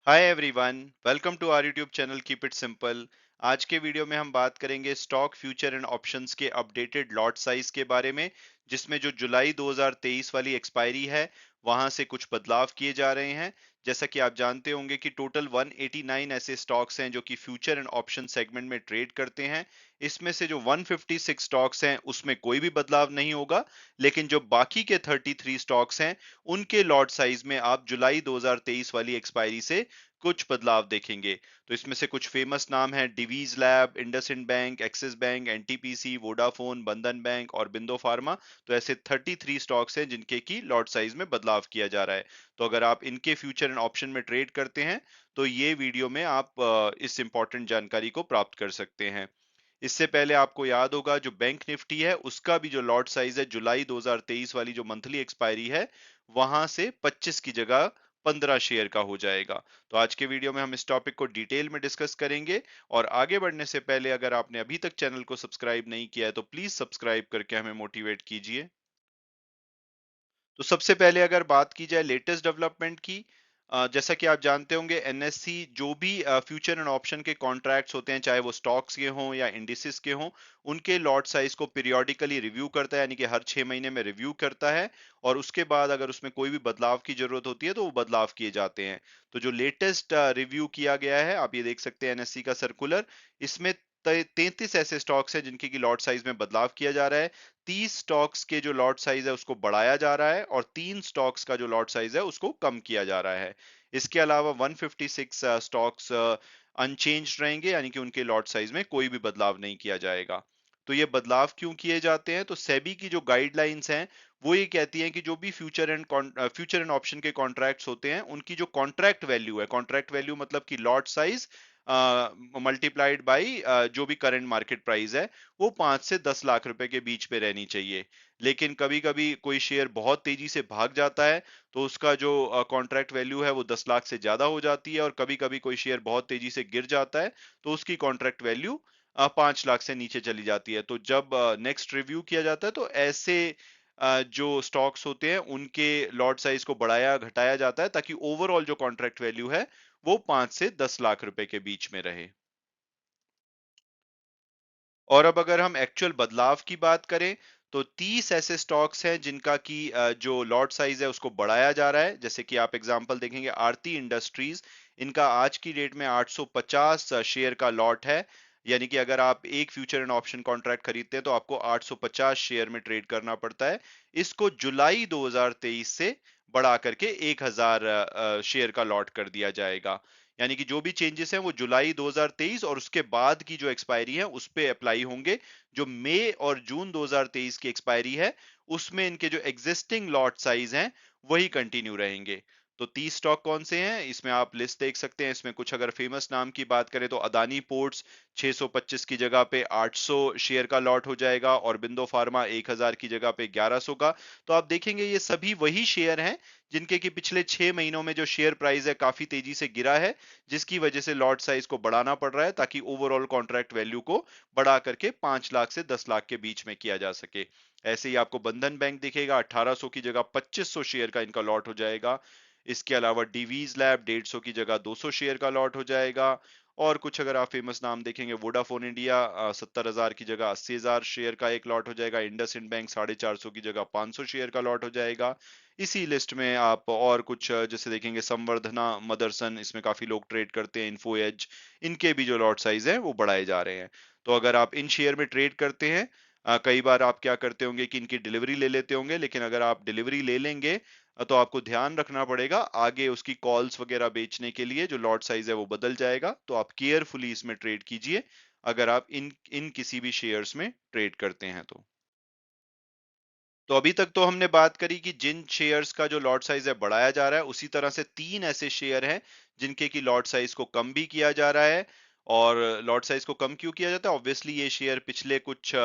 Hi everyone, welcome to our YouTube channel keep it simple. आज के video में हम बात करेंगे स्टॉक फ्यूचर एंड ऑप्शंस के अपडेटेड लॉट साइज के बारे में, जिसमें जो जुलाई 2023 वाली एक्सपायरी है वहां से कुछ बदलाव किए जा रहे हैं। जैसा कि आप जानते होंगे कि टोटल 189 ऐसे स्टॉक्स हैं जो कि फ्यूचर एंड ऑप्शन सेगमेंट में ट्रेड करते हैं। इसमें से जो 156 स्टॉक्स हैं उसमें कोई भी बदलाव नहीं होगा, लेकिन जो बाकी के 33 स्टॉक्स हैं उनके लॉट साइज में आप जुलाई 2023 वाली एक्सपायरी से कुछ बदलाव देखेंगे। तो इसमें से कुछ फेमस नाम हैं: Divi's lab, IndusInd bank, Axis bank, NTPC, Vodafone, Bandhan bank और बिंदो फार्मा। तो ऐसे 33 स्टॉक्स हैं जिनके की लॉट साइज में बदलाव किया जा रहा है। तो अगर आप इनके फ्यूचर एंड ऑप्शन में ट्रेड करते हैं तो ये वीडियो में आप इस इंपॉर्टेंट जानकारी को प्राप्त कर सकते हैं। इससे पहले आपको याद होगा जो बैंक निफ्टी है उसका भी जो लॉट साइज है जुलाई 2023 वाली जो मंथली एक्सपायरी है वहां से 25 की जगह 15 शेयर का हो जाएगा। तो आज के वीडियो में हम इस टॉपिक को डिटेल में डिस्कस करेंगे। और आगे बढ़ने से पहले अगर आपने अभी तक चैनल को सब्सक्राइब नहीं किया है तो प्लीज सब्सक्राइब करके हमें मोटिवेट कीजिए। तो सबसे पहले अगर बात की जाए लेटेस्ट डेवलपमेंट की, जैसा कि आप जानते होंगे एनएससी जो भी फ्यूचर एंड ऑप्शन के कॉन्ट्रैक्ट्स होते हैं, चाहे वो स्टॉक्स के हों या इंडिसेस के हों, उनके लॉट साइज को पीरियोडिकली रिव्यू करता है, यानी कि हर 6 महीने में रिव्यू करता है। और उसके बाद अगर उसमें कोई भी बदलाव की जरूरत होती है तो वो बदलाव किए जाते हैं। तो जो लेटेस्ट रिव्यू किया गया है, आप ये देख सकते हैं एनएससी का सर्कुलर। इसमें 33 ऐसे स्टॉक्स हैं जिनकी की लॉट साइज में बदलाव किया जा रहा है। 30 स्टॉक्स के जो लॉट साइज है उसको बढ़ाया जा रहा है और 3 स्टॉक्स का जो लॉट साइज है उसको कम किया जा रहा है। इसके अलावा 156 स्टॉक्स अनचेंज्ड रहेंगे, यानी कि उनके लॉट साइज में कोई भी बदलाव नहीं किया जाएगा। तो ये बदलाव क्यों किए जाते हैं? तो सेबी की जो गाइडलाइंस हैं वो ये कहती हैं कि जो भी फ्यूचर एंड ऑप्शन के कॉन्ट्रैक्ट्स होते हैं उनकी जो कॉन्ट्रैक्ट वैल्यू है, कॉन्ट्रैक्ट वैल्यू मतलब कि लॉट साइज मल्टीप्लाइड बाई जो भी करंट मार्केट प्राइस है, वो 5 से 10 लाख रुपए के बीच पे रहनी चाहिए। लेकिन कभी-कभी कोई शेयर बहुत तेजी से भाग जाता है, तो उसका जो कॉन्ट्रैक्ट वैल्यू है वो 10 लाख से ज्यादा हो जाती है। और कभी-कभी कोई शेयर बहुत तेजी से गिर जाता है, तो उसकी कॉन्ट्रैक्ट वैल्यू 5 लाख से नीचे चली जाती है। तो जब नेक्स्ट रिव्यू किया जाता है तो ऐसे जो स्टॉक्स होते हैं उनके लॉट साइज को बढ़ाया घटाया जाता है, ताकि ओवरऑल जो कॉन्ट्रैक्ट वैल्यू है वो 5 से 10 लाख रुपए के बीच में रहे। और अब अगर हम एक्चुअल बदलाव की बात करें तो 30 ऐसे स्टॉक्स हैं जिनका की जो लॉट साइज है उसको बढ़ाया जा रहा है। जैसे कि आप एग्जांपल देखेंगे आरती इंडस्ट्रीज, इनका आज की डेट में 850 शेयर का लॉट है। यानी कि अगर आप एक फ्यूचर एंड ऑप्शन कॉन्ट्रैक्ट खरीदते हैं तो आपको 850 शेयर में ट्रेड करना पड़ता है। इसको जुलाई 2023 से बढ़ा करके 1000 शेयर का लॉट कर दिया जाएगा। यानी कि जो भी चेंजेस हैं वो जुलाई 2023 और उसके बाद की जो एक्सपायरी है उस पे अप्लाई होंगे। जो मई और जून 2023 की एक्सपायरी है उसमें इनके जो एग्जिस्टिंग लॉट साइज हैं वही कंटिन्यू रहेंगे। तो 30 स्टॉक कौन से हैं इसमें आप लिस्ट देख सकते हैं। इसमें कुछ अगर फेमस नाम की बात करें तो अदानी पोर्ट्स 625 की जगह पे 800 शेयर का लॉट हो जाएगा, और बिंदो फार्मा 1000 की जगह पे 1100 का। तो आप देखेंगे ये सभी वही शेयर हैं जिनके कि पिछले 6 महीनों में जो शेयर प्राइस है काफी तेजी से गिरा है, जिसकी वजह से लॉट साइज को बढ़ाना पड़ रहा है ताकि ओवरऑल कॉन्ट्रैक्ट वैल्यू को बढ़ा करके 5 लाख से 10 लाख के बीच में किया जा सके। ऐसे ही आपको बंधन बैंक दिखेगा, 1800 की जगह 2500 शेयर का इनका लॉट हो जाएगा। इसके अलावा डिवीज लैब 150 की जगह 200 शेयर का लॉट हो जाएगा। और कुछ अगर आप फेमस नाम देखेंगे वोडाफोन इंडिया 70,000 की जगह 80,000 शेयर का एक लॉट हो जाएगा। इंडसइंड बैंक 450 की जगह 500 शेयर का लॉट हो जाएगा। इसी लिस्ट में आप और कुछ जैसे देखेंगे संवर्धना, मदरसन, इसमें काफी लोग ट्रेड करते हैं, इन्फो एज, इनके भी जो लॉट साइज है वो बढ़ाए जा रहे हैं। तो अगर आप इन शेयर में ट्रेड करते हैं, कई बार आप क्या करते होंगे कि इनकी डिलीवरी ले लेते होंगे, लेकिन अगर आप डिलीवरी ले लेंगे तो आपको ध्यान रखना पड़ेगा आगे उसकी कॉल्स वगैरह बेचने के लिए जो लॉट साइज है वो बदल जाएगा। तो आप केयरफुली इसमें ट्रेड कीजिए अगर आप इन इन किसी भी शेयर्स में ट्रेड करते हैं तो। तो अभी तक तो हमने बात करी कि जिन शेयर्स का जो लॉट साइज है बढ़ाया जा रहा है, उसी तरह से 3 ऐसे शेयर हैं जिनके की लॉट साइज को कम भी किया जा रहा है। और लॉट साइज को कम क्यों किया जाता है? ऑब्वियसली ये शेयर पिछले कुछ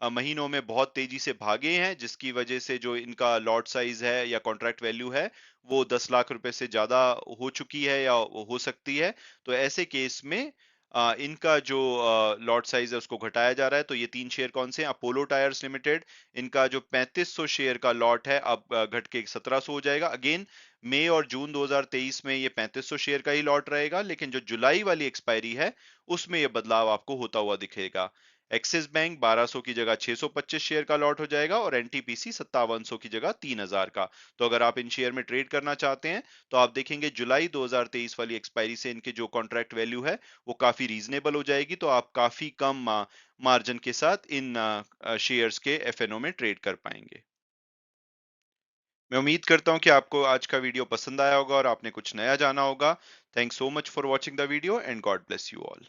महीनों में बहुत तेजी से भागे हैं, जिसकी वजह से जो इनका लॉट साइज है या कॉन्ट्रैक्ट वैल्यू है वो 10 लाख रुपए से ज्यादा हो चुकी है या हो सकती है। तो ऐसे केस में इनका जो लॉट साइज है उसको घटाया जा रहा है। तो ये 3 शेयर कौन से हैं? अपोलो टायर्स लिमिटेड, इनका जो 3500 शेयर का लॉट है अब घट के 1700 हो जाएगा। अगेन मई और जून 2023 में ये 3500 शेयर का ही लॉट रहेगा, लेकिन जो जुलाई वाली एक्सपायरी है उसमें ये बदलाव आपको होता हुआ दिखेगा। एक्सिस बैंक 1200 की जगह 625 शेयर का लॉट हो जाएगा और एनटीपीसी 5700 की जगह 3000 का। तो अगर आप इन शेयर में ट्रेड करना चाहते हैं तो आप देखेंगे जुलाई 2023 वाली एक्सपायरी से इनके जो कॉन्ट्रैक्ट वैल्यू है वो काफी रीजनेबल हो जाएगी। तो आप काफी कम मार्जिन के साथ इन शेयर्स के एफएनओ में ट्रेड कर पाएंगे। मैं उम्मीद करता हूं कि आपको आज का वीडियो पसंद आया होगा और आपने कुछ नया जाना होगा। Thanks so much for watching the video and God bless you all.